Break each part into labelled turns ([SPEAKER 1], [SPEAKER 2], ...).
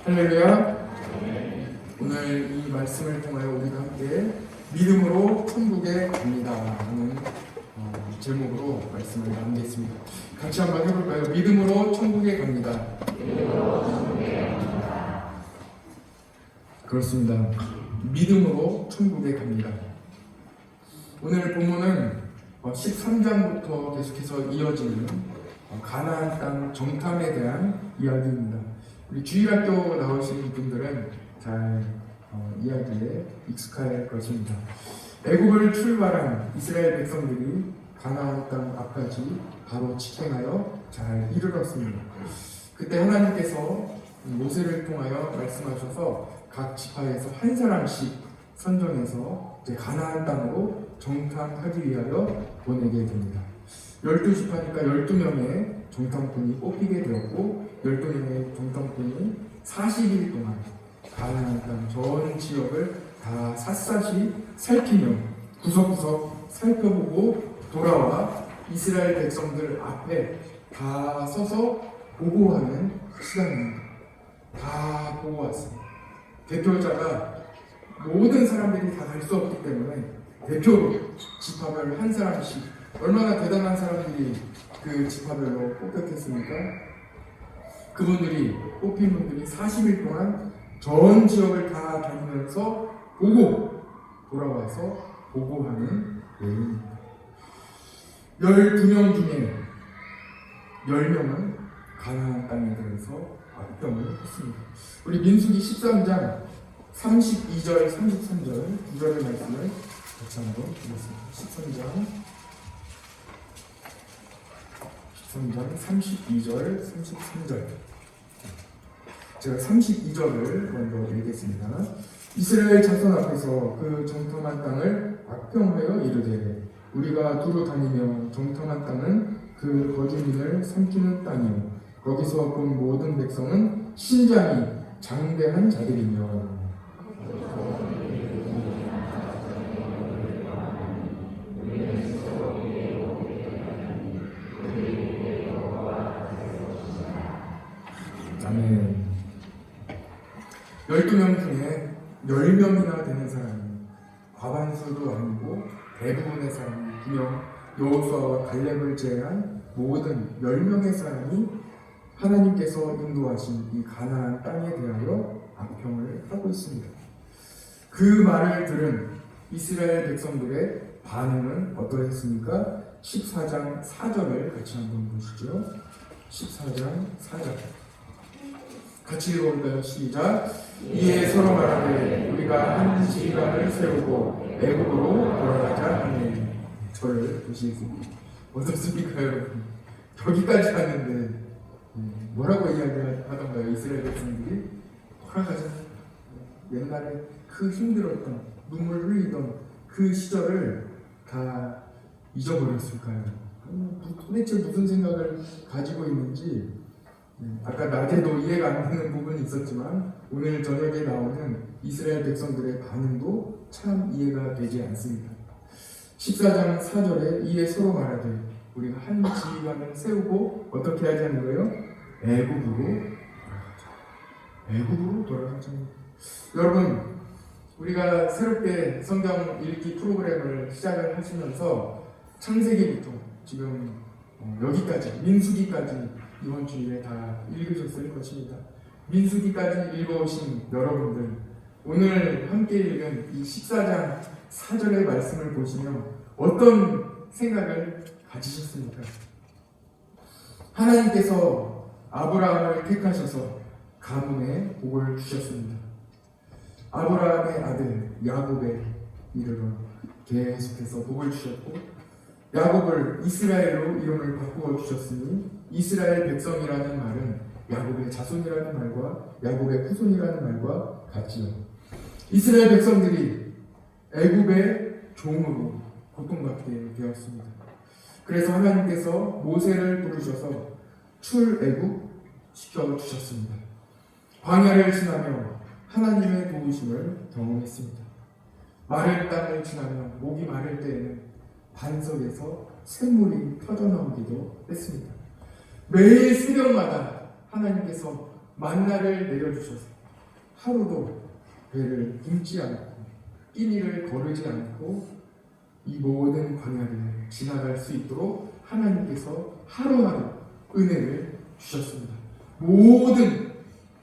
[SPEAKER 1] 할렐루야. 오늘 이 말씀을 통하여 우리가 함께 믿음으로 천국에 갑니다 하는 제목으로 말씀을 나누겠습니다. 같이 한번 해볼까요? 믿음으로 천국에 갑니다. 그렇습니다. 믿음으로 천국에 갑니다. 오늘 본문은 13장부터 계속해서 이어지는 가나안 땅 정탐에 대한 이야기입니다. 우리 주일학교 나오신 분들은 잘 이야기에 익숙할 것입니다. 애굽을 출발한 이스라엘 백성들이 가나안 땅 앞까지 바로 직행하여 잘 이르렀습니다. 그때 하나님께서 모세를 통하여 말씀하셔서 각 지파에서 한 사람씩 선정해서 가나안 땅으로 정탐하기 위하여 보내게 됩니다. 12지파니까 12명의 정탐꾼이 뽑히게 되었고 12명의 정탐꾼이 40일 동안 가나안 땅 전 지역을 다 샅샅이 살피며 구석구석 살펴보고 돌아와 이스라엘 백성들 앞에 다 서서 보고하는 시간입니다. 다 보고 왔습니다. 대표자가 모든 사람들이 다 갈 수 없기 때문에 대표로 지파별 한 사람씩, 얼마나 대단한 사람들이 그 지파별로 뽑혔겠습니까? 그분들이, 뽑힌 분들이 40일 동안 전 지역을 다 다니면서 보고 돌아와서 보고하는 예입니다. 12명 중에 10명은 가나안 땅에 대해서 악평을 했습니다. 우리 민수기 13장 32절, 33절 두 절의 말씀을 같이 한번 보겠습니다. 13장 32절, 33절. 제가 32절을 먼저 읽겠습니다. 이스라엘 자손 앞에서 그 정탐한 땅을 악평하여 이르되 우리가 두루 다니며 정탐한 땅은 그 거주민을 삼키는 땅이요 거기서 본 모든 백성은 신장이 장대한 자들이며 아멘. 12명 중에 10명이나 되는 사람이 과반수도 아니고 대부분의 사람이 9명, 여호수아와 갈렙을 제외한 모든 10명의 사람이 하나님께서 인도하신 이 가나안 땅에 대하여 악평을 하고 있습니다. 그 말을 들은 이스라엘 백성들의 반응은 어떠했습니까? 14장 4절을 같이 한번 보시죠. 14장 4절 같이 읽어볼까요? 시작. 이에 서로 말하되 우리가 한 지휘관을 세우고 애굽으로 돌아가자 하니. 저를 보시겠습니다. 어떻습니까 여러분? 여기까지 갔는데 뭐라고 이야기하던가요? 이스라엘 백성들이 돌아가자. 옛날에 그 힘들었던 눈물 흘리던 그 시절을 다 잊어버렸을까요? 도대체 무슨 생각을 가지고 있는지 아까 낮에도 이해가 안 되는 부분이 있었지만 오늘 저녁에 나오는 이스라엘 백성들의 반응도 참 이해가 되지 않습니다. 14장 4절에 이에 서로 말하되 우리가 한 지휘관을 세우고 어떻게 하자는 거예요? 애굽으로 돌아가자. 여러분, 우리가 새롭게 성경 읽기 프로그램을 시작을 하시면서 창세기부터 지금 여기까지 민수기까지 이번 주일에 다 읽으셨을 것입니다. 민수기까지 읽어오신 여러분들, 오늘 함께 읽은 이 14장 4절의 말씀을 보시면 어떤 생각을 가지셨습니까? 하나님께서 아브라함을 택하셔서 가문에 복을 주셨습니다. 아브라함의 아들 야곱의 이름으로 계속해서 복을 주셨고 야곱을 이스라엘로 이름을 바꾸어 주셨으니 이스라엘 백성이라는 말은 야곱의 자손이라는 말과 야곱의 후손이라는 말과 같지요. 이스라엘 백성들이 애굽의 종으로 고통받게 되었습니다. 그래서 하나님께서 모세를 부르셔서 출애굽 시켜주셨습니다. 광야를 지나며 하나님의 도우심을 경험했습니다. 마를 땅을 지나며 목이 마를 때에는 반석에서 샘물이 터져나오기도 했습니다. 매일 새벽마다 하나님께서 만나를 내려주셔서 하루도 배를 굶지 않고 끼니를 거르지 않고 이 모든 광야를 지나갈 수 있도록 하나님께서 하루하루 은혜를 주셨습니다. 모든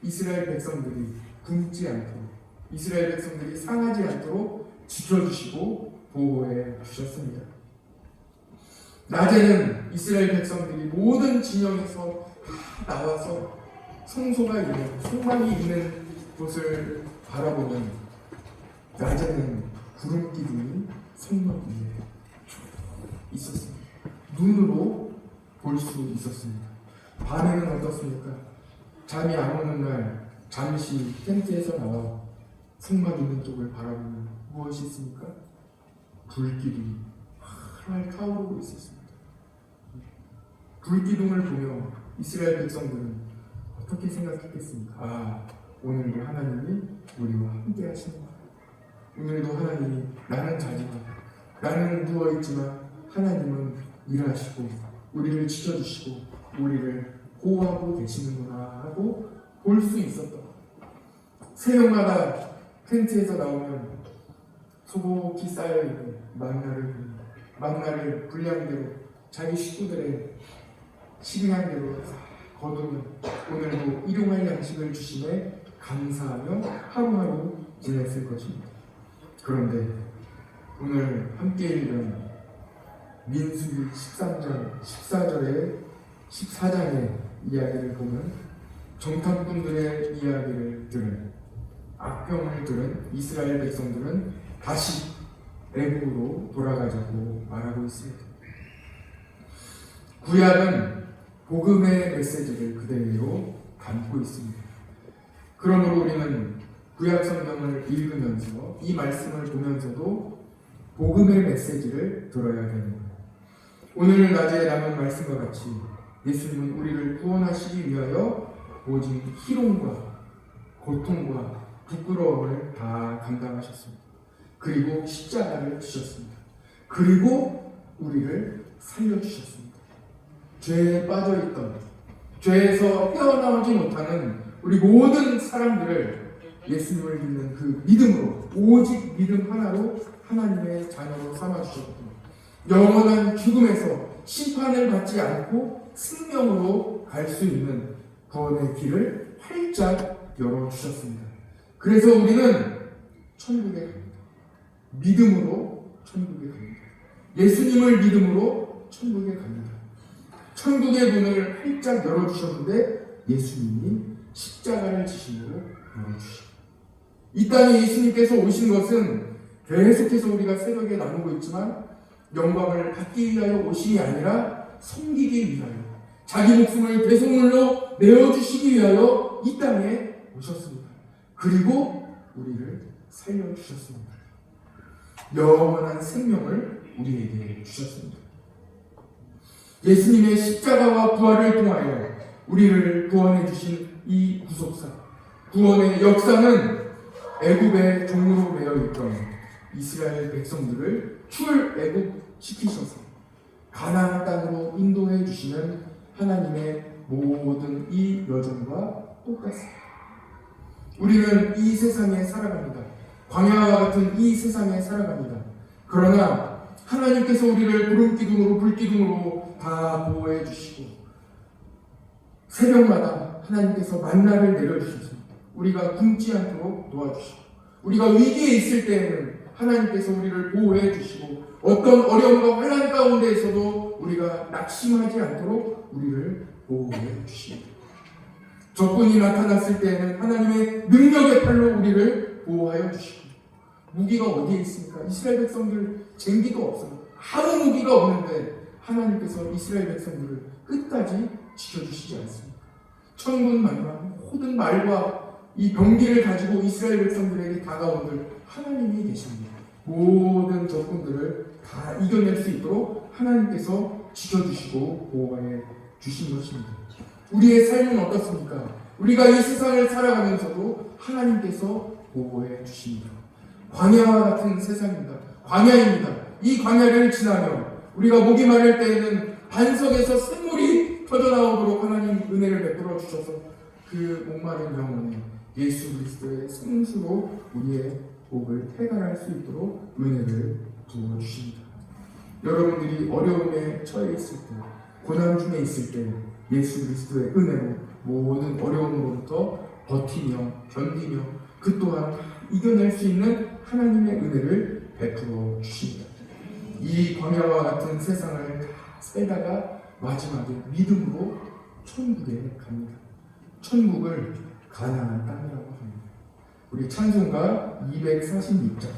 [SPEAKER 1] 이스라엘 백성들이 굶지 않도록, 이스라엘 백성들이 상하지 않도록 지켜주시고 보호해 주셨습니다. 낮에는 이스라엘 백성들이 모든 진영에서 다 나와서 성소가 있는, 성막이 있는 곳을 바라보면 낮에는 구름 기둥이 성막 위에 있었습니다. 눈으로 볼 수 있었습니다. 밤에는 어떻습니까? 잠이 안 오는 날 잠시 텐트에서 나와 성막 있는 쪽을 바라보면 무엇이 있습니까? 불기둥이 활활 타오르고 있었습니다. 불기둥을 보며 이스라엘 백성들은 어떻게 생각했겠습니까? 아, 오늘도 하나님이 우리와 함께 하시는구나. 오늘도 하나님이 나는 자지만, 나는 누워있지만 하나님은 일하시고 우리를 지켜주시고 우리를 보호하고 계시는구나 하고 볼 수 있었던, 새벽마다 텐트에서 나오면 소복히 쌓여있는 만나를 분량대로 자기 식구들의 식량대로 거두면 오늘도 일용할 양식을 주심에 감사하며 하루하루 지냈을 것입니다. 그런데 오늘 함께 읽은 민수기 13장 14장의 이야기를 보면 정탐꾼들의 이야기를 들은, 악평을 들은 이스라엘 백성들은 다시 애굽으로 돌아가자고 말하고 있습니다. 구약은 복음의 메시지를 그대로 담고 있습니다. 그러므로 우리는 구약 성경을 읽으면서 이 말씀을 보면서도 복음의 메시지를 들어야 되는 거예요. 오늘 낮에 남은 말씀과 같이 예수님은 우리를 구원하시기 위하여 오직 희롱과 고통과 부끄러움을 다 감당하셨습니다. 그리고 십자가를 지셨습니다. 그리고 우리를 살려주셨습니다. 죄에 빠져있던, 죄에서 헤어나오지 못하는 우리 모든 사람들을 예수님을 믿는 그 믿음으로, 오직 믿음 하나로 하나님의 자녀로 삼아주셨고, 영원한 죽음에서 심판을 받지 않고 생명으로 갈 수 있는 구원의 길을 활짝 열어주셨습니다. 그래서 우리는 천국에 갑니다. 믿음으로 천국에 갑니다. 예수님을 믿음으로 천국에 갑니다. 천국의 문을 활짝 열어주셨는데 예수님이 십자가를 지심으로 열어주시고, 이 땅에 예수님께서 오신 것은 계속해서 우리가 새벽에 나누고 있지만 영광을 받기 위하여 오심이 아니라 섬기기 위하여, 자기 목숨을 대속물로 내어주시기 위하여 이 땅에 오셨습니다. 그리고 우리를 살려주셨습니다. 영원한 생명을 우리에게 주셨습니다. 예수님의 십자가와 부활을 통하여 우리를 구원해 주신 이 구속사, 구원의 역사는 애굽의 종으로 매여 있던 이스라엘 백성들을 출애굽시키셔서 가나안 땅으로 인도해 주시는 하나님의 모든 이 여정과 똑같습니다. 우리는 이 세상에 살아갑니다. 광야와 같은 이 세상에 살아갑니다. 그러나 하나님께서 우리를 구름기둥으로 불기둥으로 다 보호해 주시고 새벽마다 하나님께서 만나를 내려주셨습니다. 우리가 굶지 않도록 도와주시고, 우리가 위기에 있을 때에는 하나님께서 우리를 보호해 주시고, 어떤 어려움과 환난 가운데에서도 우리가 낙심하지 않도록 우리를 보호해 주십니다. 적군이 나타났을 때에는 하나님의 능력의 팔로 우리를 보호하여 주시고, 무기가 어디에 있습니까? 이스라엘 백성들 쟁기도 없습니다. 아무 무기가 없는데 하나님께서 이스라엘 백성들을 끝까지 지켜주시지 않습니다. 천군 만만 모든 말과 이 병기를 가지고 이스라엘 백성들에게 다가온들 하나님이 계십니다. 모든 적군들을 다 이겨낼 수 있도록 하나님께서 지켜주시고 보호해 주신 것입니다. 우리의 삶은 어떻습니까? 우리가 이 세상을 살아가면서도 하나님께서 보호해 주십니다. 광야와 같은 세상입니다. 광야입니다. 이 광야를 지나며 우리가 목이 마를 때에는 반석에서 샘물이 터져나오도록 하나님 은혜를 베풀어 주셔서 그 목마른 영혼에 예수 그리스도의 생수로 우리의 복을 해결할 수 있도록 은혜를 부어주십니다. 여러분들이 어려움에 처해 있을 때, 고난 중에 있을 때 예수 그리스도의 은혜로 모든 어려움으로부터 버티며 견디며 그 또한 이겨낼 수 있는 하나님의 은혜를 베풀어 주십니다. 이 광야와 같은 세상을 다 빼다가 마지막에 믿음으로 천국에 갑니다. 천국을 가나안 땅이라고 합니다. 우리 찬송가 246장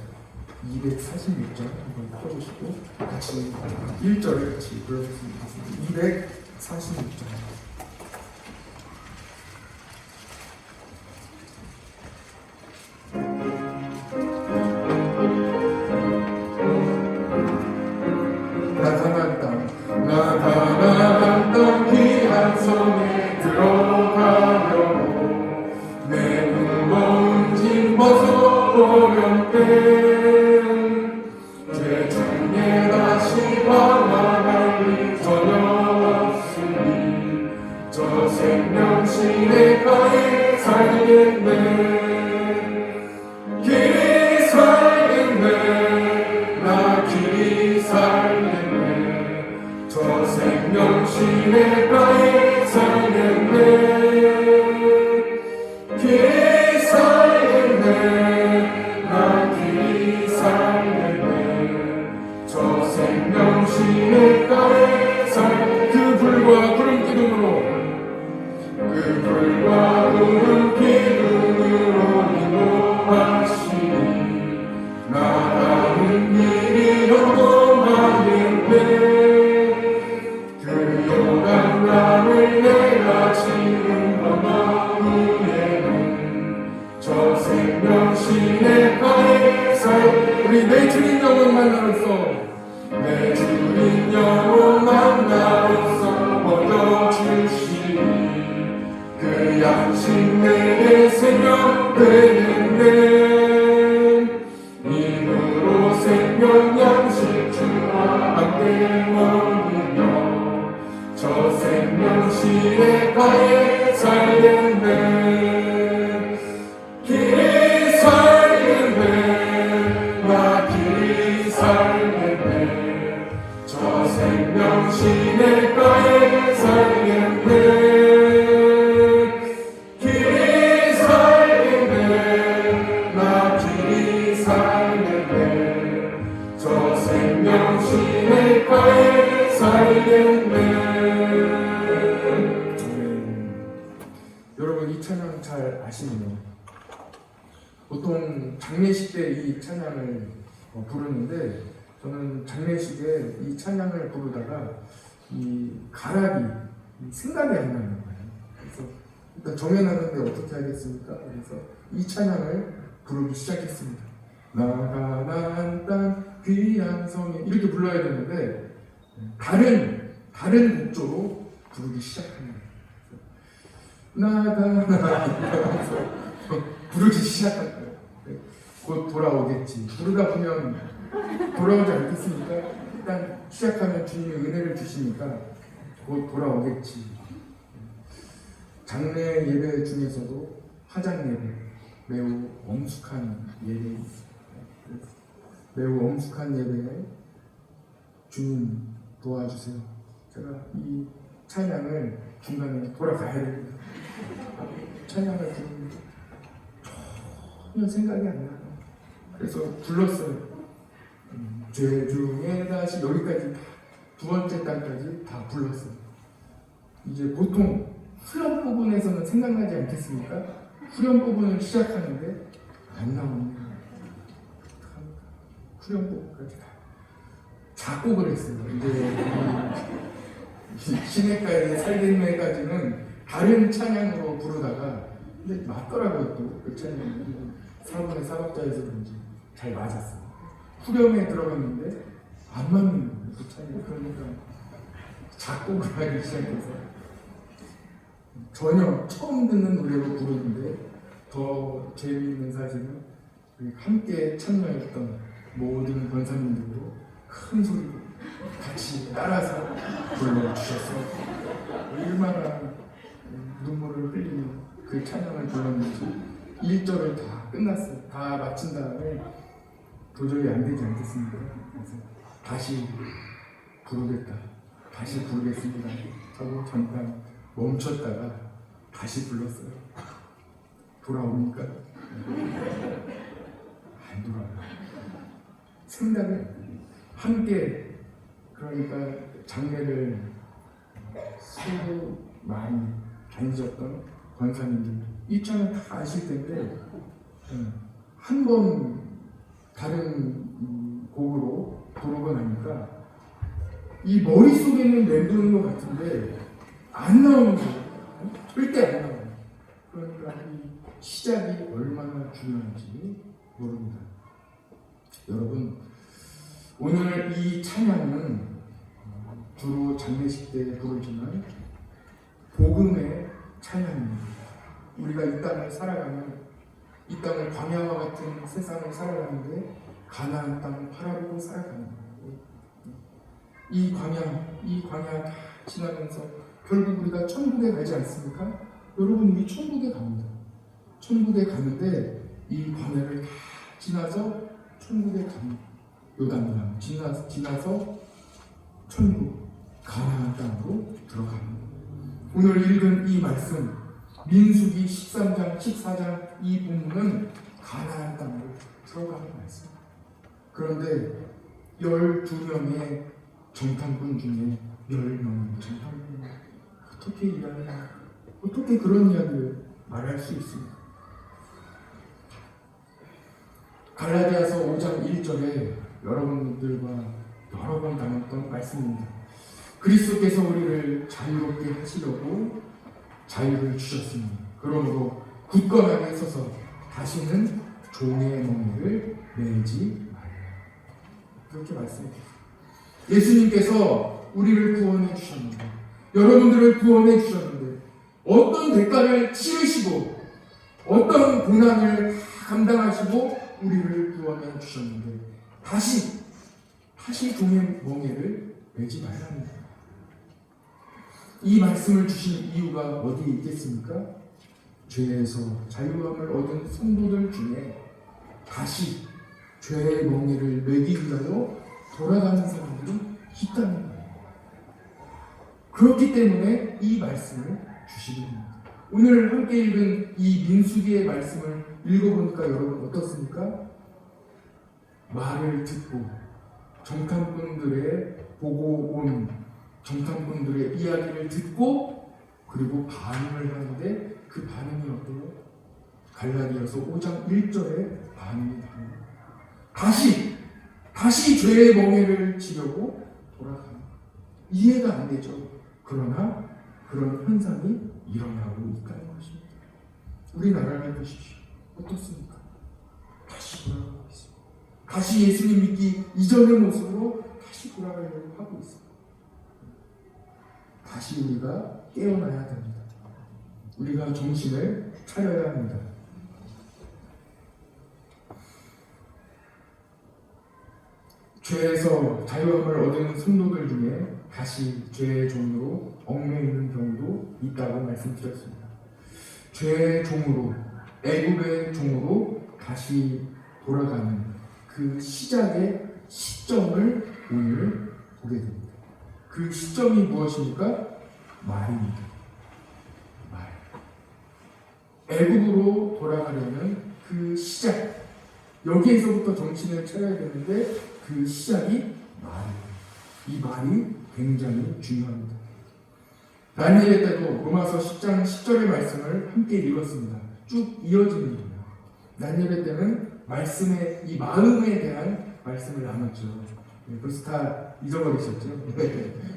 [SPEAKER 1] 한번 펴보시고 같이 1절을 같이 불러보겠습니다. 246장. 나가나안 땅 귀한 성에 들어가려고 내 무거운 짐 벗어보렴 죄중에 다시 방황할 일 전혀 없으니 저 생명 시내가에 살겠네. 길이 살겠네. 나 길이 살겠네. 저 생명 시내가에 살겠네. 길이 살겠네. 나 길이 살겠네. 저 생명 시내가에 살. 그 불과 구름 기둥으로 그 불과 구름 기둥으로 인도하시니 나가는 길이 요동하는데 그 요단강을 내가 지금 건너 후에는 저 생명 시내가에 살. 우리 내 주인 영혼 만나로서 내 주인 영혼 만나로서 얻어주시니 그 양식 내게 생명 되는데 이으로 생명 양식 주와 함께 먹으며 저 생명 시내가에 살겠네. 길이 살겠네. 나 길이 살겠네. 저 생명 시내가에 살겠네. 여러분 이 찬양 잘 아시나요? 보통 장례식 때 이 찬양을 부르는데 저는 장례식에 이 찬양을 부르다가 이 가락이 생각이 안 나는 거예요. 그래서 일단 정해놨는데 어떻게 하겠습니까? 그래서 이 찬양을 부르기 시작했습니다. 나가나안 땅 귀한 성에 이렇게 불러야 되는데 다른 곡조로 부르기 시작합니다. 나가나서 부르기 시작할 거예요. 곧 돌아오겠지. 부르다 보면 돌아오지 않겠습니까? 일단 시작하면 주님이 은혜를 주시니까 곧 돌아오겠지. 장례 예배 중에서도 화장 예배, 매우 엄숙한 예배, 매우 엄숙한 예배에 주님 도와주세요. 제가 이 찬양을 중간에 돌아가야 됩니다. 찬양을 부르는데 전혀 생각이 안 나요. 그래서 불렀어요. 죄 중에 다시 여기까지 두 번째 단까지 다 불렀어요. 이제 보통 후렴 부분에서는 생각나지 않겠습니까? 후렴 부분을 시작하는데 안 나옵니다. 후렴 부분까지 다 작곡을 했어요. 이제 시내가에 살겠네까지는 다른 찬양으로 부르다가 근데 맞더라고요. 또 그 찬양이 4분의 4박자에서 그런지 잘 맞았어요. 후렴에 들어갔는데 안 맞는 거예요. 그 찬양이. 그러니까 작곡을 하기 시작해서 전혀 처음 듣는 노래로 부르는데 더 재미있는 사실은 함께 참여했던 모든 권사님들도 큰 소리로 같이 따라서 불러주셔서 얼마나 눈물을 흘리며 그 찬양을 불렀는지 1절을 다 끝났어요. 다 마친 다음에 도저히 안 되지 않겠습니까? 그래서 다시 부르겠다. 다시 부르겠습니다. 하고 잠깐 멈췄다가 다시 불렀어요. 돌아옵니까? 안 돌아와요. 생각에 함께 그러니까 장례를 수도 많이 다니셨던 권사님들 입장을 다 아실 텐데 한 번 다른 곡으로 부르고 나니까 이 머릿속에는 맴도는 것 같은데 안 나오는 거예요. 절대 안 나와요. 그러니까 이 시작이 얼마나 중요한지 모릅니다. 여러분, 오늘 이 찬양은 주로 장례식 때 부르지만 복음의 찬양입니다. 우리가 이 땅을 살아가면 이 땅을 광야와 같은 세상을 살아가는데 가나안 땅을 바라보고 살아가는 거예요. 이 광야 다 지나면서 결국 우리가 천국에 가지 않습니까? 여러분, 우리 천국에 갑니다. 천국에 가는데 이 광야를 다 지나서 천국에 갑니다. 요단강 지나서 천국 가나안 땅으로 들어갑니다. 오늘 읽은 이 말씀 민수기 13장 14장 이 부분은 가나안 땅으로 들어가는 말씀. 그런데 12명의 정탐꾼 중에 10명의 정탐꾼 어떻게 이야기하냐? 어떻게 그런 이야기를 말할 수 있습니까? 갈라디아서 5장 1절에 여러분들과 여러 번 나눴던 말씀입니다. 그리스도께서 우리를 자유롭게 하시려고 자유를 주셨습니다. 그러므로 굳건하게 서서 다시는 종의 멍에를 매지 말라. 그렇게 말씀해주셨습니다. 예수님께서 우리를 구원해 주셨는데, 여러분들을 구원해 주셨는데 어떤 대가를 치르시고 어떤 고난을 감당하시고 우리를 구원해 주셨는데 다시 종의 멍에를 매지 말라는 거예요. 이 말씀을 주신 이유가 어디에 있겠습니까? 죄에서 자유함을 얻은 성도들 중에 다시 죄의 멍에를 매기 위하여 돌아가는 사람들이 있다는 거예요. 그렇기 때문에 이 말씀을 주시게 됩니다. 오늘 함께 읽은 이 민수기의 말씀을 읽어보니까 여러분 어떻습니까? 말을 듣고 정탐꾼들의 보고 온 정탐꾼들의 이야기를 듣고 그리고 반응을 하는데 그 반응이 어때요? 갈라디아서 5장 1절에 반응이 나옵니다. 다시 죄의 멍에를 지려고 돌아가는 거예요. 이해가 안 되죠. 그러나 그런 현상이 일어나고 있다는 것입니다. 우리나라를 보십시오. 어떻습니까? 다시 돌아가고 있습니다. 다시 예수님 믿기 이전의 모습으로 다시 돌아가려고 하고 있습니다. 다시 우리가 깨어나야 됩니다. 우리가 정신을 차려야 합니다. 죄에서 자유함을 얻은 성도들 중에 다시 죄의 종으로 얽매이는 경우도 있다고 말씀드렸습니다. 죄의 종으로, 애굽의 종으로 다시 돌아가는 그 시작의 시점을 오늘 보게 됩니다. 그 시점이 무엇입니까? 말입니다. 말. 애굽으로 돌아가려는 그 시작. 여기에서부터 정신을 차려야 되는데 그 시작이 말이에요. 이 말이 굉장히 중요합니다. 다니엘 때도 로마서 10장 10절의 말씀을 함께 읽었습니다. 쭉 이어지는 거예요. 다니엘 때는 말씀의 이 마음에 대한 말씀을 나눴죠. 벌써 다 잊어버리셨죠?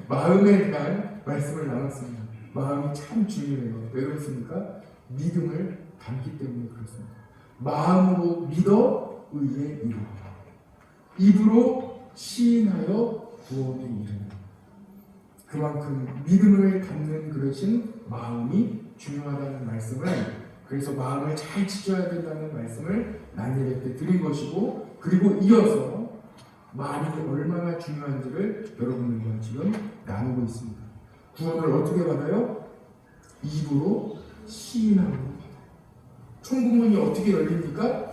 [SPEAKER 1] 마음에 대한 말씀을 나눴습니다. 마음이 참 중요해요. 왜 그렇습니까? 믿음을 담기 때문에 그렇습니다. 마음으로 믿어 의에 이르라. 입으로 시인하여 구원에 이르라. 그만큼 믿음을 담는 그릇인 마음이 중요하다는 말씀을, 그래서 마음을 잘 지켜야 된다는 말씀을 다니엘 때 드린 것이고, 그리고 이어서 말이 얼마나 중요한지를 여러분들과 지금 나누고 있습니다. 구원을 어떻게 받아요? 입으로 시인하고 받아요. 천국문이 어떻게 열립니까?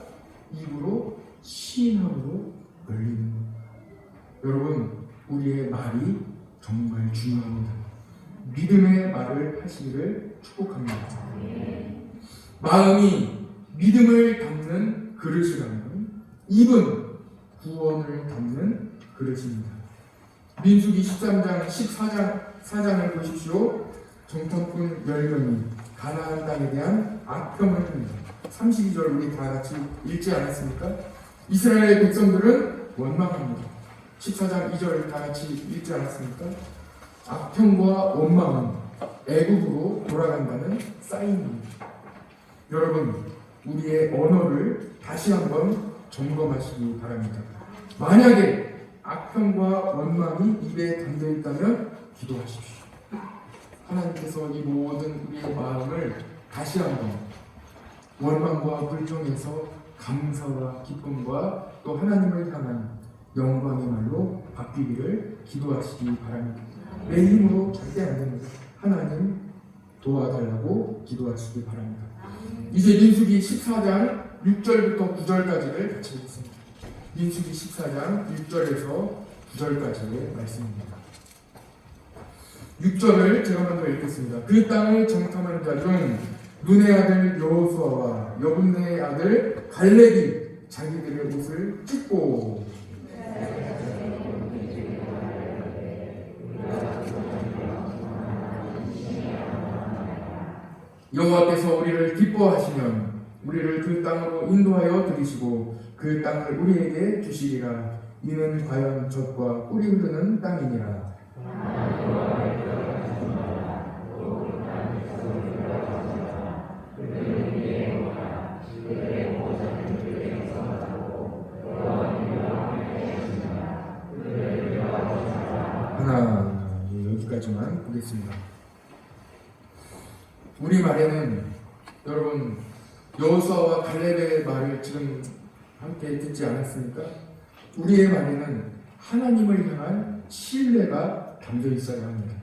[SPEAKER 1] 입으로 시인함으로 열리는 것. 여러분, 우리의 말이 정말 중요합니다. 믿음의 말을 하시기를 축복합니다. 마음이 믿음을 담는 그릇이라면 입은 구원을 담는 그릇입니다. 민수기 13장 14장을 보십시오. 정탐꾼 10명이 가나안 땅에 대한 악평을 합니다. 32절 우리 다 같이 읽지 않았습니까? 이스라엘 백성들은 원망합니다. 14장 2절 다 같이 읽지 않았습니까? 악평과 원망은 애국으로 돌아간다는 사인입니다. 여러분, 우리의 언어를 다시 한번 점검하시기 바랍니다. 만약에 악평과 원망이 입에 담겨 있다면 기도하십시오. 하나님께서 이 모든 우리의 마음을 다시 한번 원망과 불평에서 감사와 기쁨과 또 하나님을 향한 영광의 말로 바뀌기를 기도하시기 바랍니다. 내 힘으로 절대 안 됩니다. 하나님 도와달라고 기도하시기 바랍니다. 이제 민수기 14장 6절부터 9절까지를 같이 읽겠습니다. 민수기 14장 6절에서 9절까지의 말씀입니다. 6절을 제가 먼저 읽겠습니다. 그 땅을 정탐하는 자 중 눈의 아들 여호수아와 여분네의 아들 갈렙이 자기들의 옷을 찢고 여호와께서 우리를 기뻐하시면 우리를 그 땅으로 인도하여 들이시고 그 땅을 우리에게 주시리라. 이는 과연 젖과 꿀이 흐르는 땅이니라. 여기까지만 보겠습니다. 우리 말에는 여러분 여호수아와 갈렙의 말을 지금 함께 듣지 않았습니까? 우리의 말에는 하나님을 향한 신뢰가 담겨 있어야 합니다.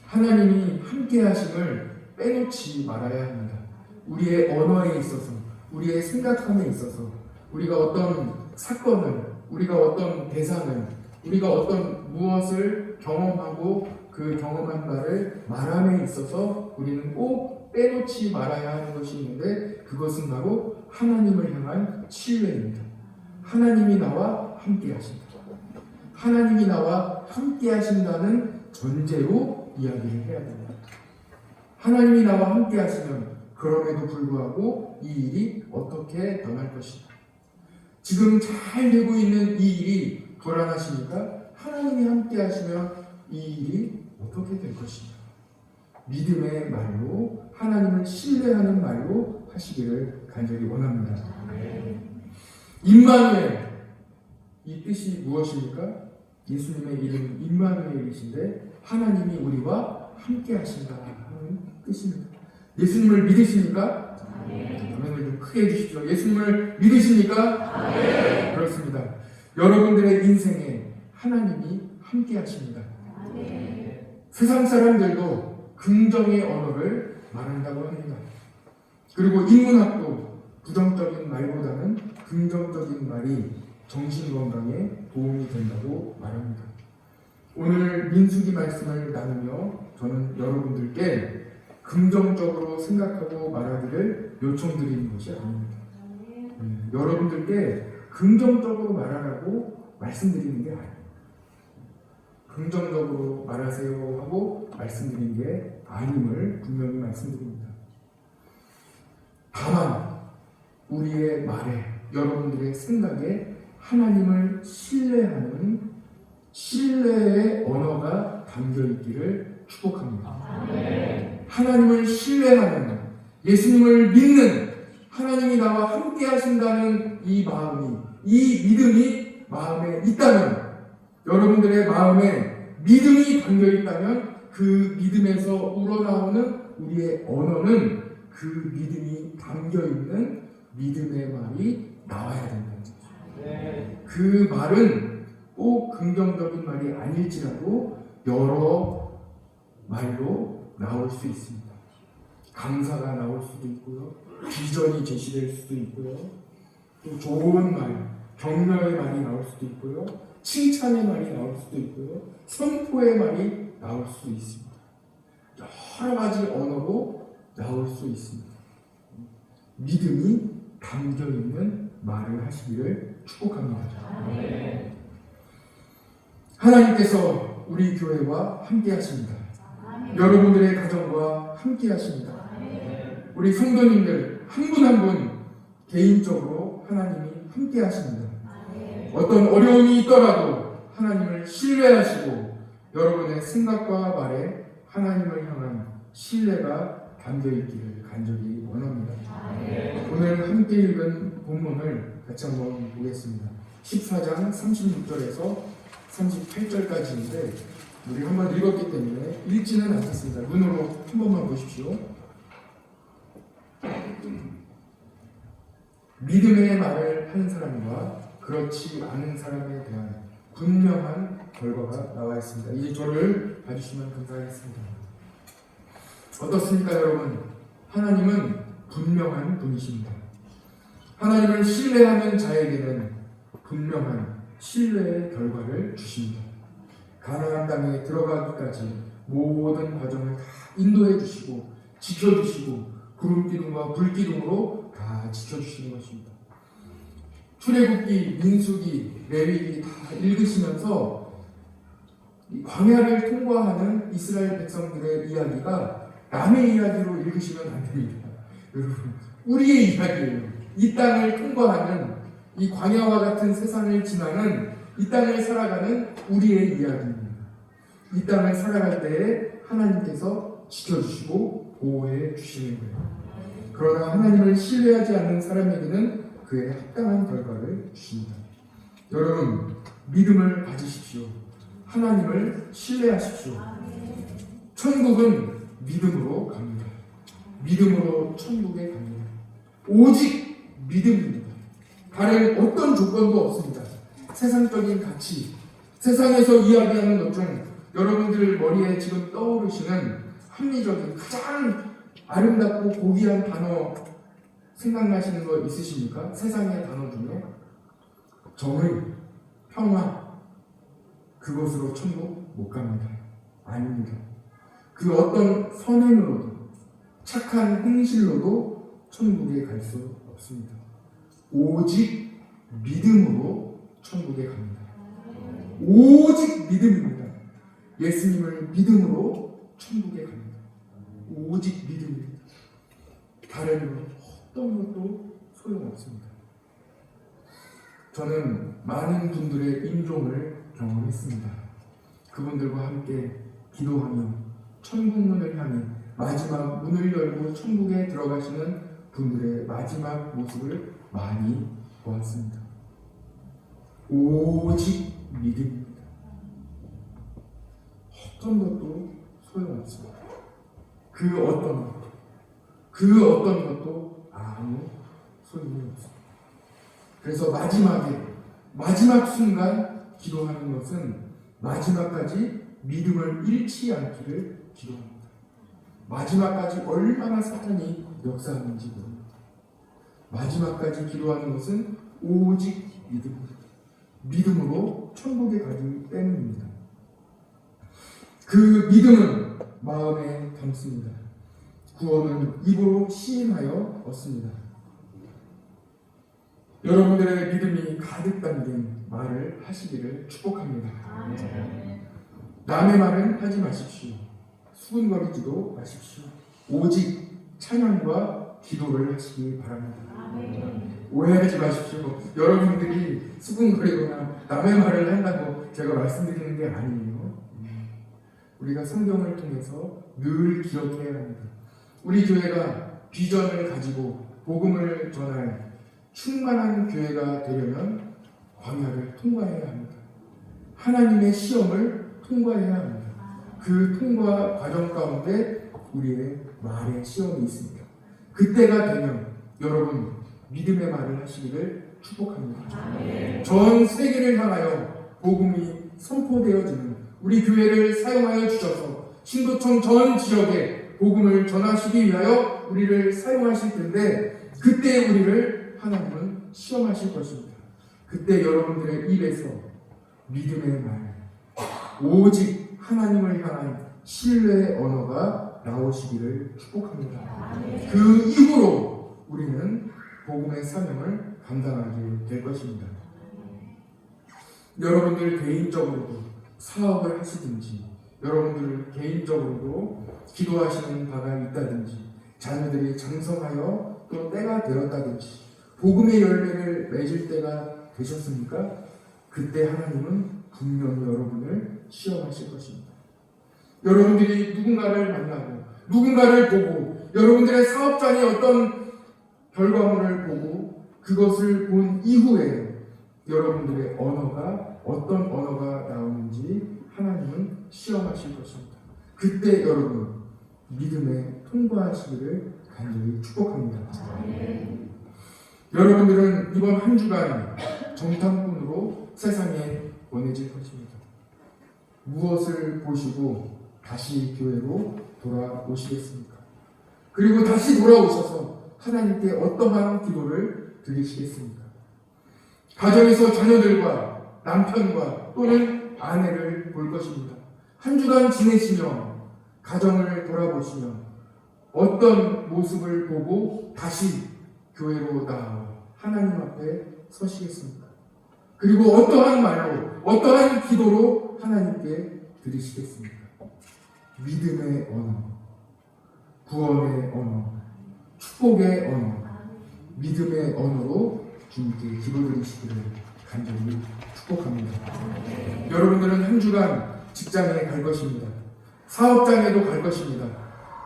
[SPEAKER 1] 하나님이 함께 하심을 빼놓지 말아야 합니다. 우리의 언어에 있어서, 우리의 생각함에 있어서, 우리가 어떤 사건을, 우리가 어떤 대상을, 우리가 어떤 무엇을 경험하고 그 경험한 바를 말함에 있어서 우리는 꼭 빼놓지 말아야 하는 것이 있는데, 그것은 바로 하나님을 향한 신뢰입니다. 하나님이 나와 함께 하신다. 하나님이 나와 함께 하신다는 전제로 이야기를 해야 됩니다. 하나님이 나와 함께 하시면 그럼에도 불구하고 이 일이 어떻게 변할 것인가. 지금 잘 되고 있는 이 일이 불안하십니까? 하나님이 함께 하시면 이 일이 어떻게 될 것인가. 믿음의 말로, 하나님을 신뢰하는 말로 하시기를 간절히 원합니다. 임마누엘, 이 뜻이 무엇입니까? 예수님의 이름 임마누엘이신데 하나님이 우리와 함께 하신다 하는 뜻입니다. 예수님을 믿으십니까? 아멘을 좀 크게 해주십시오. 예수님을 믿으십니까? 네. 그렇습니다. 여러분들의 인생에 하나님이 함께 하십니다. 네. 세상 사람들도 긍정의 언어를 말한다고 합니다. 그리고 인문학도 부정적인 말보다는 긍정적인 말이 정신건강에 도움이 된다고 말합니다. 오늘 민수기 말씀을 나누며 저는 여러분들께 긍정적으로 생각하고 말하기를 요청드리는 것이 아닙니다. 여러분들께 긍정적으로 말하라고 말씀드리는 게 아닙니다. 긍정적으로 말하세요 하고 말씀드리는 게 아님을 분명히 말씀드립니다. 다만 우리의 말에, 여러분들의 생각에 하나님을 신뢰하는 신뢰의 언어가 담겨있기를 축복합니다. 하나님을 신뢰하는, 예수님을 믿는, 하나님이 나와 함께 하신다는 이 마음이, 이 믿음이 마음에 있다면, 여러분들의 마음에 믿음이 담겨있다면 그 믿음에서 우러나오는 우리의 언어는 그 믿음이 담겨있는 믿음의 말이 나와야 된다는 거죠. 그 말은 꼭 긍정적인 말이 아닐지라도 여러 말로 나올 수 있습니다. 감사가 나올 수도 있고요, 비전이 제시될 수도 있고요. 또 좋은 말, 격려의 말이 나올 수도 있고요. 칭찬의 말이 나올 수도 있고요. 선포의 말이 나올 수도 있습니다. 여러 가지 언어로 나올 수 있습니다. 믿음이 담겨있는 말을 하시기를 축복합니다. 하나님께서 우리 교회와 함께 하십니다. 여러분들의 가정과 함께 하십니다. 우리 성도님들 한 분 한 분 개인적으로 하나님이 함께 하십니다. 어떤 어려움이 있더라도 하나님을 신뢰하시고 여러분의 생각과 말에 하나님을 향한 신뢰가 담겨있기를 간절히 원합니다. 오늘 함께 읽은 본문을 같이 한번 보겠습니다. 14장 36절에서 38절까지인데 우리 한번 읽었기 때문에 읽지는 않겠습니다. 눈으로 한 번만 보십시오. 믿음의 말을 하는 사람과 그렇지 않은 사람에 대한 분명한 결과가 나와 있습니다. 이 절을 봐주시면 감사하겠습니다. 어떻습니까, 여러분? 하나님은 분명한 분이십니다. 하나님을 신뢰하는 자에게는 분명한 신뢰의 결과를 주십니다. 가나안 땅에 들어가기까지 모든 과정을 다 인도해 주시고 지켜주시고 구름기둥과 불기둥으로 다 지켜주시는 것입니다. 출애굽기, 민수기, 레위기 다 읽으시면서 광야를 통과하는 이스라엘 백성들의 이야기가 남의 이야기로 읽으시면 안 됩니다. 여러분, 우리의 이야기예요. 이 땅을 통과하는 이 광야와 같은 세상을 지나는 이 땅을 살아가는 우리의 이야기입니다. 이 땅을 살아갈 때에 하나님께서 지켜주시고 보호해 주시는 거예요. 그러나 하나님을 신뢰하지 않는 사람에게는 그에 합당한 결과를 주십니다. 여러분, 믿음을 가지십시오. 하나님을 신뢰하십시오. 천국은 믿음으로 갑니다. 믿음으로 천국에 갑니다. 오직 믿음입니다. 다른 어떤 조건도 없습니다. 세상적인 가치, 세상에서 이야기하는 것 중 여러분들 머리에 지금 떠오르시는 합리적인 가장 아름답고 고귀한 단어 생각나시는 거 있으십니까? 세상의 단어 중에 정의, 평화, 그것으로 천국 못 갑니다. 아닙니다. 그 어떤 선행으로도 착한 행실로도 천국에 갈 수 없습니다. 오직 믿음으로 천국에 갑니다. 오직 믿음입니다. 예수님을 믿음으로 천국에 갑니다. 오직 믿음입니다. 다른 어떤 것도 소용없습니다. 저는 많은 분들의 임종을 경험했습니다. 그분들과 함께 기도하며 천국문을 향해 마지막 문을 열고 천국에 들어가시는 분들의 마지막 모습을 많이 보았습니다. 오직 믿음입니다. 어떤 것도 소용없습니다. 그 어떤 것도 아무 소용이 없습니다. 그래서 마지막 순간 기도하는 것은 마지막까지 믿음을 잃지 않기를 기도합니다. 마지막까지 얼마나 사탄이 역사하는지 모릅니다. 마지막까지 기도하는 것은 오직 믿음입니다. 믿음으로 천국에 가기 때문입니다. 그 믿음은 마음에 담습니다. 구원은 입으로 시인하여 얻습니다. 여러분들의 믿음이 가득 담긴 말을 하시기를 축복합니다. 남의 말은 하지 마십시오. 수군거리지도 마십시오. 오직 찬양과 기도를 하시기 바랍니다. 오해하지 마십시오. 여러분들이 수군거리거나 남의 말을 한다고 제가 말씀드리는 게 아니에요. 우리가 성경을 통해서 늘 기억해야 합니다. 우리 교회가 비전을 가지고 복음을 전할 충만한 교회가 되려면 광야를 통과해야 합니다. 하나님의 시험을 통과해야 합니다. 그 통과 과정 가운데 우리의 말의 시험이 있습니다. 그때가 되면 여러분 믿음의 말을 하시기를 축복합니다. 전 세계를 향하여 복음이 선포되어지는 우리 교회를 사용하여 주셔서 신도청 전 지역에 복음을 전하시기 위하여 우리를 사용하실 텐데 그때 우리를 하나님은 시험하실 것입니다. 그때 여러분들의 입에서 믿음의 말, 오직 하나님을 향한 신뢰의 언어가 나오시기를 축복합니다. 그 이후로 우리는 복음의 사명을 감당하게 될 것입니다. 여러분들 개인적으로도 사업을 하시든지, 여러분들 개인적으로도 기도하시는 바가 있다든지, 자녀들이 장성하여 또 때가 되었다든지, 복음의 열매를 맺을 때가 되셨습니까? 그때 하나님은 분명히 여러분을 시험하실 것입니다. 여러분들이 누군가를 만나고 누군가를 보고 여러분들의 사업장이 어떤 결과물을 보고 그것을 본 이후에 여러분들의 언어가 어떤 언어가 나오는지 하나님은 시험하실 것입니다. 그때 여러분 믿음에 통과하시기를 간절히 축복합니다. 여러분들은 이번 한 주간 정탐꾼으로 세상에 보내질 것입니다. 무엇을 보시고 다시 교회로 돌아오시겠습니까? 그리고 다시 돌아오셔서 하나님께 어떠한 기도를 드리시겠습니까? 가정에서 자녀들과 남편과 또는 아내를 볼 것입니다. 한 주간 지내시며 가정을 돌아보시며 어떤 모습을 보고 다시 교회로 나와 하나님 앞에 서시겠습니까? 그리고 어떠한 말로 어떠한 기도로 하나님께 드리시겠습니까? 믿음의 언어, 구원의 언어, 축복의 언어, 믿음의 언어로 주님께 기도드리시기를 간절히 축복합니다. 여러분들은 한 주간 직장에 갈 것입니다. 사업장에도 갈 것입니다.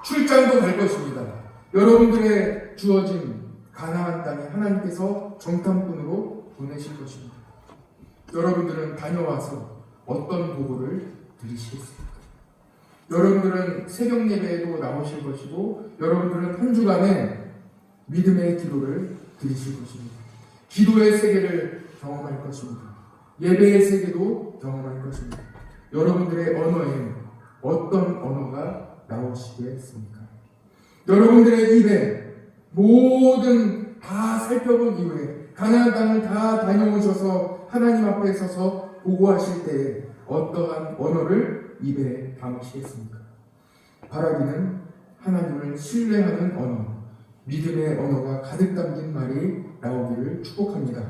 [SPEAKER 1] 출장도 갈 것입니다. 여러분들의 주어진 가나안 땅에 하나님께서 정탐꾼으로 보내실 것입니다. 여러분들은 다녀와서 어떤 보고를 드리시겠습니까? 여러분들은 새벽 예배에도 나오실 것이고 여러분들은 한 주간에 믿음의 기도를 드리실 것입니다. 기도의 세계를 경험할 것입니다. 예배의 세계도 경험할 것입니다. 여러분들의 언어에 어떤 언어가 나오시겠습니까? 여러분들의 입에 모든 다 살펴본 이후에 가나안 땅을 다 다녀오셔서 하나님 앞에 서서 보고하실 때에 어떠한 언어를 입에 담으시겠습니까? 바라기는 하나님을 신뢰하는 언어, 믿음의 언어가 가득 담긴 말이 나오기를 축복합니다.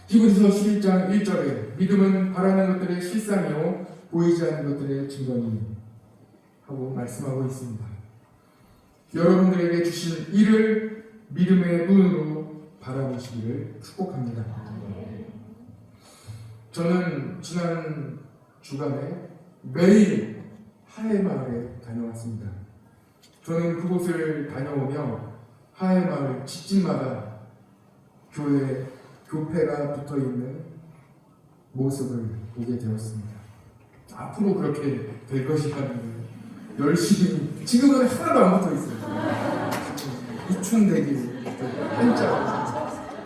[SPEAKER 1] 히브리서 11장 1절에 믿음은 바라는 것들의 실상이요 보이지 않는 것들의 증거니 하고 말씀하고 있습니다. 여러분들에게 주신 이를 믿음의 눈으로 바라보시기를 축복합니다. 저는 지난 주간에 매일 하회마을에 다녀왔습니다. 저는 그곳을 다녀오며 하회마을 집집마다 교회 교패가 붙어있는 모습을 보게 되었습니다. 앞으로 그렇게 될 것이라는 열심히 지금은 하나도 안 붙어있어요. 입춘대길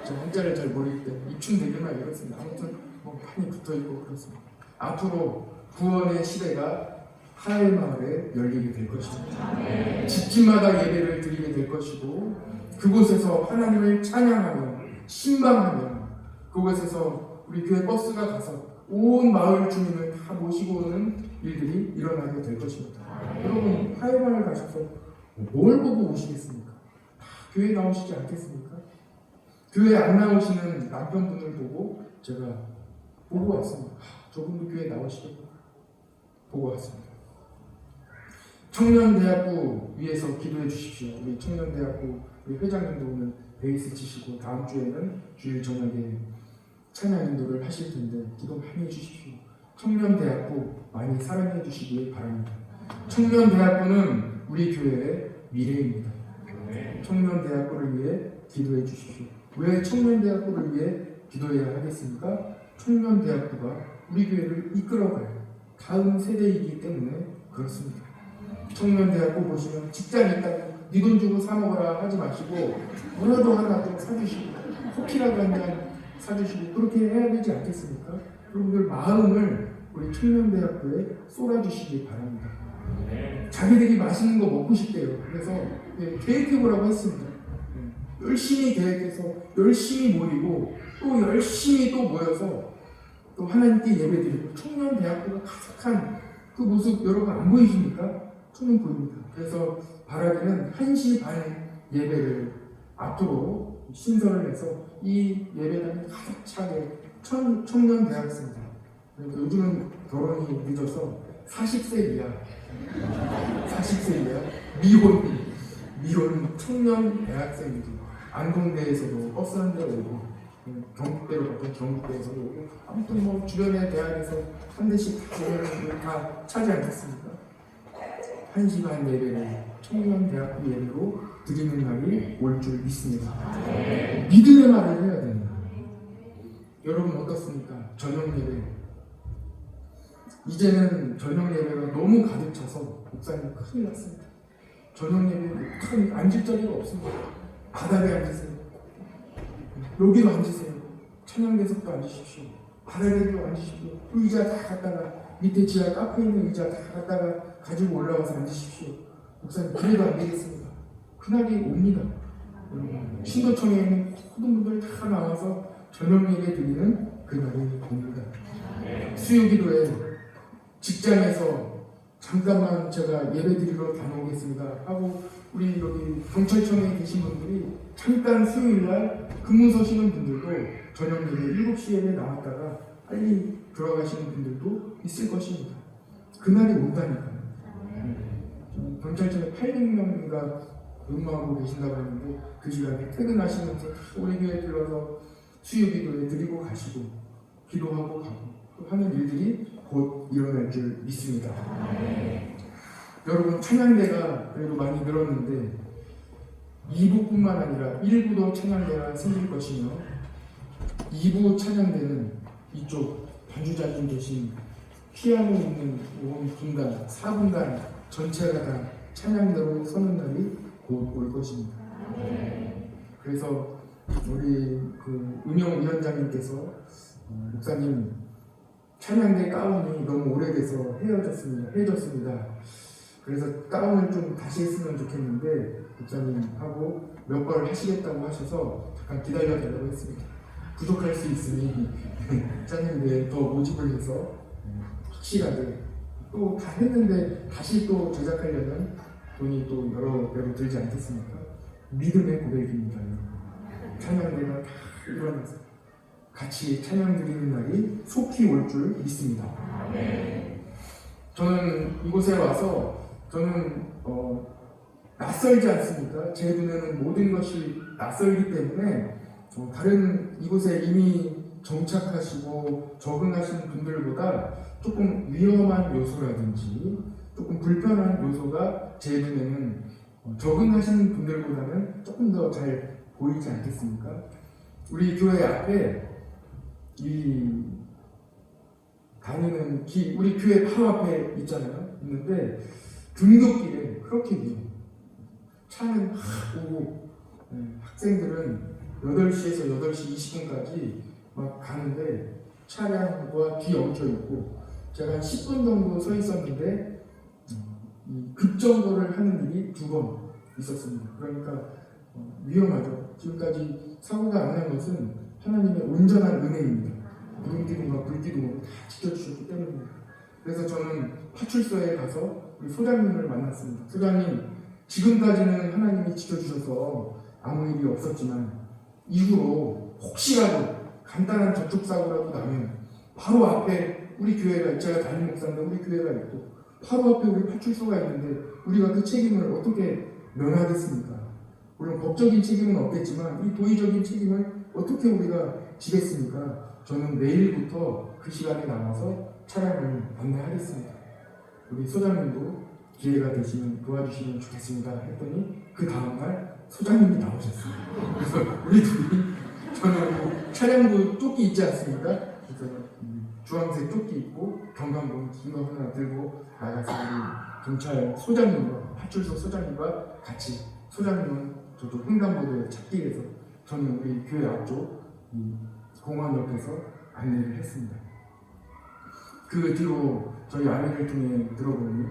[SPEAKER 1] 한자를 잘 모르기 때문에 입춘대길만 이렇습니다. 아무튼 많이 붙어있고 그렇습니다. 앞으로 구원의 시대가 하회마을에 열리게 될 것입니다. 집집마다 예배를 드리게 될 것이고 그곳에서 하나님을 찬양하며 신방하며 그곳에서 우리 교회 버스가 가서 온 마을 주민을 다 모시고 오는 일들이 일어나게 될 것입니다. 여러분 하회마을 가셔서 뭘 보고 오시겠습니까? 다 교회 나오시지 않겠습니까? 교회 안 나오시는 남편분을 보고 제가 보고 왔습니다. 저분도 교회 나오시겠구나 보고 왔습니다. 청년대학부 위해서 기도해 주십시오. 우리 청년대학부 우리 회장님도 오늘 베이스 치시고 다음 주에는 주일 저녁에 찬양 인도를 하실 텐데 기도 많이 해주십시오. 청년대학부 많이 사랑해 주시기 바랍니다. 청년대학부는 우리 교회의 미래입니다. 청년대학부를 위해 기도해 주십시오. 왜 청년대학부를 위해 기도해야 하겠습니까? 청년대학부가 우리 교회를 이끌어갈 다음 세대이기 때문에 그렇습니다. 청년대학부 보시면 직장 있다고 네 돈 주고 사 먹어라 하지 마시고 뭐라도 하나 좀 사주시고 커피라도 한 잔 사주시고 그렇게 해야 되지 않겠습니까? 여러분들 마음을 우리 청년대학부에 쏟아주시기 바랍니다. 자기들이 맛있는 거 먹고 싶대요. 그래서 계획해보라고 했습니다. 열심히 계획해서 열심히 모이고 또 열심히 또 모여서 또 하나님께 예배드리고 청년대학교가 가득한 그 모습 여러분 안 보이십니까? 저는 보입니다. 그래서 바라기는 1시 반 예배를 앞두고 신설을 해서 이 예배당이 가득 차게 청년대학생들, 그러니까 요즘은 결혼이 늦어서 40세 이하 미혼 청년 대학생들이 안동대에서도 버스 한 대 오고 경북대로 갔던 경북대에서도 오고 아무튼 뭐 주변의 대학에서 한 대씩 다 차지 않겠습니까? 1시 반 예배를 청년대학교 예배로 드리는 날이 올 줄 믿습니다. 믿음의 말을 해야 됩니다. 여러분 어떻습니까? 저녁 예배. 이제는 저녁 예배가 너무 가득 차서 목사님 큰일 났습니다. 저녁 예배 큰 앉을 자리가 없습니다. 바닥에 앉으세요. 여기도 앉으세요. 찬양대석도 앉으십시오. 바닥에도 앉으십시오. 의자 다 갖다가 밑에 지하 카페에 있는 의자 다 갖다가 가지고 올라와서 앉으십시오. 목사님 그래도 안 되겠습니다. 그날이 옵니다. 신도청에 있는 모든 분들 다 나와서 저녁 예배 드리는 그날이 옵니다. 수요기도에 직장에서 잠깐만 제가 예배 드리러 다녀오겠습니다 하고 우리 여기 경찰청에 계신 분들이 잠깐 수요일날 근무 서시는 분들도 저녁 예배 7시 예배 나왔다가 빨리 들어가시는 분들도 있을 것입니다. 그날이 온다니까요. 경찰청에 800명인가 근무하고 계신다고 하는데 그 시간에 퇴근하시면서 우리 교회에 들러서 수요기도에 드리고 가시고 기도하고 가고 하는 일들이 곧 일어날 줄 믿습니다. 여러분 찬양대가 그래도 많이 늘었는데 2부뿐만 아니라 1부도 찬양대가 생길 것이며 2부 찬양대는 이쪽 반주자님 계신 피아노 있는 분단, 4분단 전체가 다 찬양대로 서는 날이 곧 올 것입니다. 그래서 우리 그 운영위원장님께서 목사님 찬양대 가운이 너무 오래돼서 헤어졌습니다. 그래서 가운을 좀 다시 했으면 좋겠는데 목사님하고 몇 번을 하시겠다고 하셔서 잠깐 기다려달라고 했습니다. 부족할 수 있으니 찬양대에 더 모집을 해서 확실하게 또 다 했는데 다시 또 제작하려면 돈이 또 여러 배로 들지 않겠습니까? 믿음의 고백입니다. 찬양대가 다 일어나서 같이 찬양 드리는 날이 속히 올 줄 믿습니다. 저는 이곳에 와서 저는 낯설지 않습니까? 제 눈에는 모든 것이 낯설기 때문에 다른 이곳에 이미 정착하시고 적응하시는 분들보다 조금 위험한 요소라든지 조금 불편한 요소가 제 눈에는 적응하시는 분들보다는 조금 더 잘 보이지 않겠습니까? 우리 교회 앞에 이 다니는 길, 우리 교회 바로 앞에 있는데 등굣길에 그렇게 위험해요. 차는 오고 학생들은 8시에서 8시 20분까지 막 가는데 차량과 뒤 엉켜 있고 제가 한 10분 정도 서 있었는데 급정거를 하는 일이 2번 있었습니다. 그러니까 위험하죠. 지금까지 사고가 안 난 것은 하나님의 온전한 은혜입니다. 구름기둥과 불기둥으로 다 지켜주셨기 때문입니다. 그래서 저는 파출소에 가서 우리 소장님을 만났습니다. 소장님, 지금까지는 하나님이 지켜주셔서 아무 일이 없었지만 이후로 혹시라도 간단한 접촉사고라도 나면 바로 앞에 우리 교회가, 제가 담임 목사인데 우리 교회가 있고 바로 앞에 우리 파출소가 있는데 우리가 그 책임을 어떻게 면하겠습니까? 물론 법적인 책임은 없겠지만 이 도의적인 책임을 어떻게 우리가 지겠습니까? 저는 내일부터 그 시간에 나와서 차량을 안내하겠습니다. 우리 소장님도 기회가 되시면 도와주시면 좋겠습니다 했더니 그 다음날 소장님이 나오셨어요. 그래서 우리 둘이 저는 차량도 조끼 있지 않습니까? 그래서 주황색 조끼 입고 경감봉 긴 거 하나 들고 나가서 우리 경찰 소장님과 파출소 소장님과 같이, 소장님은 저도 횡단보도에 찾길에서 저는 우리 교회 앞쪽 공원 옆에서 안내를 했습니다. 그 뒤로 저희 아내를 통해 들어보니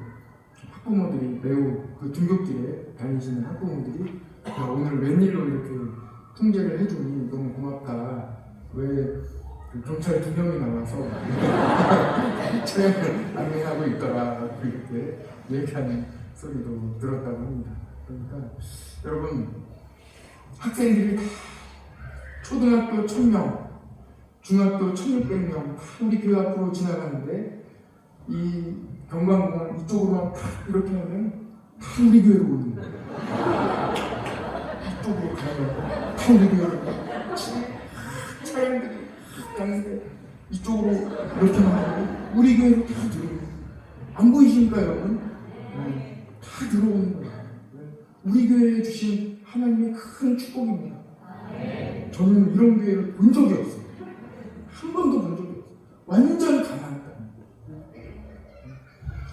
[SPEAKER 1] 학부모들이 매우 그 등굣길에 다니시는 학부모들이 야, 오늘 웬일로 이렇게 통제를 해주니 너무 고맙다. 왜그 경찰 2명이 나와서 차량을 안내하고 있더라. 이렇게 얘기하는 소리도 들었다고 합니다. 그러니까 여러분 학생들이 다 초등학교 1000명, 중학교 1600명 우리 교회 앞으로 지나가는데 이 경광공원 이쪽으로만 다 이렇게 하면 다 우리 교회로 오는 거예요. 이쪽으로 가면 다 우리 교회로 차량들이 가는데 이쪽으로 이렇게만 하면 우리 교회로 다 들어오는 거예요. 안 보이십니까 여러분? 다 들어오는 거예요. 우리 교회에 주신 하나님의 큰 축복입니다. 저는 이런 교회를 본 적이 없어요. 한 번도 본 적이 없어요. 완전 가난하다.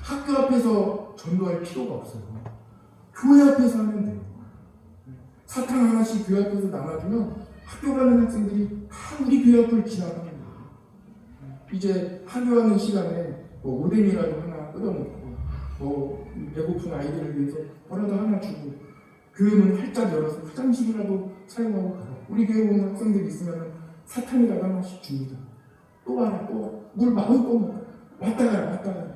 [SPEAKER 1] 학교 앞에서 전도할 필요가 없어요. 교회 앞에서 하면 돼요. 사탕 하나씩 교회 앞에서 나눠주면 학교 가는 학생들이 다 우리 교회 앞을 지나가는 거예요. 이제 학교하는 시간에 뭐 오뎅이라도 하나 뜯어먹고 뭐 배고픈 아이들을 위해서 뭐라도 하나 주고 교회 문 활짝 열어서 화장실이라도 사용하고 가라. 우리 교회 오는 학생들이 있으면 사탕이라도 하나씩 줍니다. 또 와라 또 와라. 물 마음껏 먹어. 왔다 가라 왔다 가라.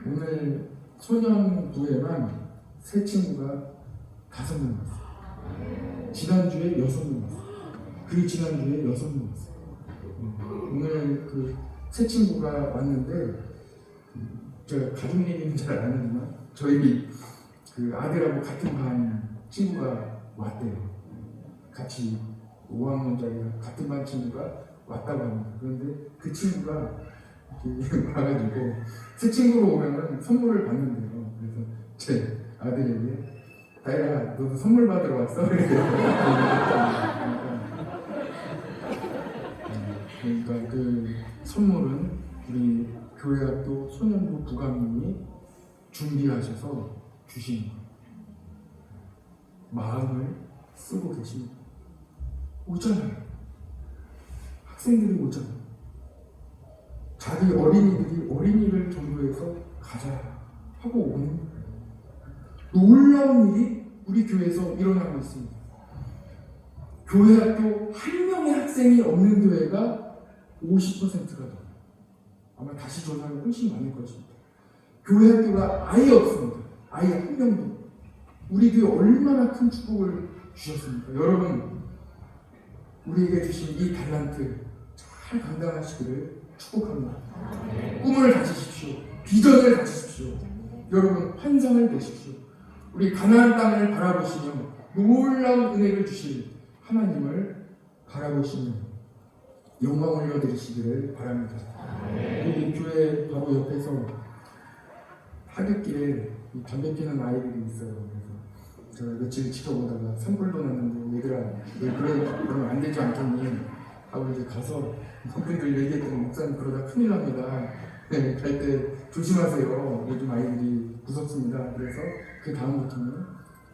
[SPEAKER 1] 오늘 소년부에만 새 친구가 5명 왔어요. 지난주에 6명 왔어요. 그 지난주에 6명 왔어요. 오늘 그 새 친구가 왔는데 제가 가족 얘기는 잘 안 하지만 저희 그 아들하고 같은 반 친구가 왔대요. 같이 5학년짜리 같은 반 친구가 왔다고 합니다. 그런데 그 친구가 이렇게 와가지고 새 친구로 오면은 선물을 받는데요. 그래서 제 아들에게 다이라 너도 선물 받으러 왔어? 그러니까 그 선물은 우리 교회학교 소년부 부감님이 준비하셔서 주신 마음을 쓰고 계십니다. 오잖아요. 학생들이 오잖아요. 자기 어린이들이 어린이를 전도해서 가자 하고 오는 놀라운 일이 우리 교회에서 일어나고 있습니다. 교회학교 한 명의 학생이 없는 교회가 50%가 돼요. 아마 다시 조사하면 훨씬 많을 것입니다. 교회학교가 아예 없습니다. 아예 한 명도. 우리 교회 얼마나 큰 축복을 주셨습니까? 여러분 우리에게 주신 이 달란트 잘 감당하시기를 축복합니다. 꿈을 가지십시오. 비전을 가지십시오. 여러분 환상을 보십시오. 우리 가나안 땅을 바라보시며 놀라운 은혜를 주실 하나님을 바라보시며 영광 올려드리시기를 바랍니다. 우리 교회 바로 옆에서 하굣길에 담배 피는 아이들이 있어요. 그래서 제가 며칠 지켜보다가 산불도 났는데 얘들아 왜 그러면 안 되지 않겠니? 하고 이제 가서 그분들 얘기했더니 목사님 그러다 큰일 납니다. 네, 갈 때 조심하세요. 요즘 아이들이 무섭습니다. 그래서 그 다음부터는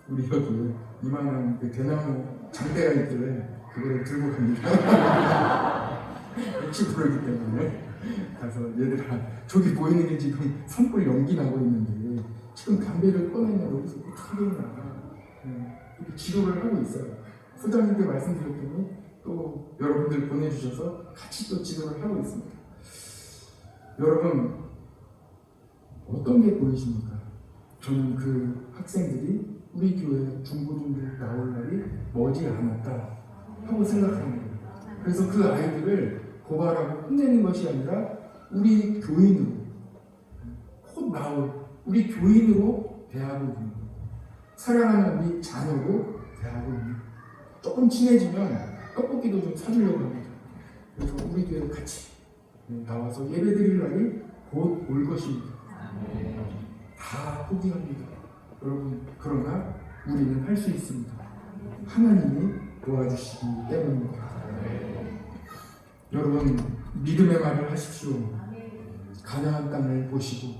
[SPEAKER 1] 우리 여기 이만한 그 대나무 장대가 있길래 그거를 들고 갑니다. 혹시 모르기 때문에 가서 얘들아 저기 보이는 게 지금 산불 연기 나고 있는데 지금 담배를 꺼내면 여기서 어떻게 되나 이렇게 지도를 하고 있어요. 소장님께 말씀드렸더니 또 여러분들 보내주셔서 같이 또 지도를 하고 있습니다. 여러분 어떤 게 보이십니까? 저는 그 학생들이 우리 교회 중고등부 나올 날이 머지 않았다 하고 생각하는 거예요. 그래서 그 아이들을 고발하고 혼내는 것이 아니라 우리 교인으로 곧 나올 우리 교인으로 대하고 있는 거예요. 사랑하는 우리 자녀로 대하고 있는 거예요. 조금 친해지면 떡볶이도 좀 사주려고 합니다. 그래서 우리 교회 같이 나와서 예배 드릴 날이 곧 올 것입니다. 다 포기합니다. 여러분 그러나 우리는 할 수 있습니다. 하나님이 도와주시기 때문입니다. 여러분 믿음의 말을 하십시오. 가나안 땅을 보시고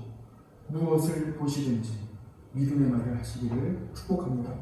[SPEAKER 1] 무엇을 보시든지 믿음의 말을 하시기를 축복합니다.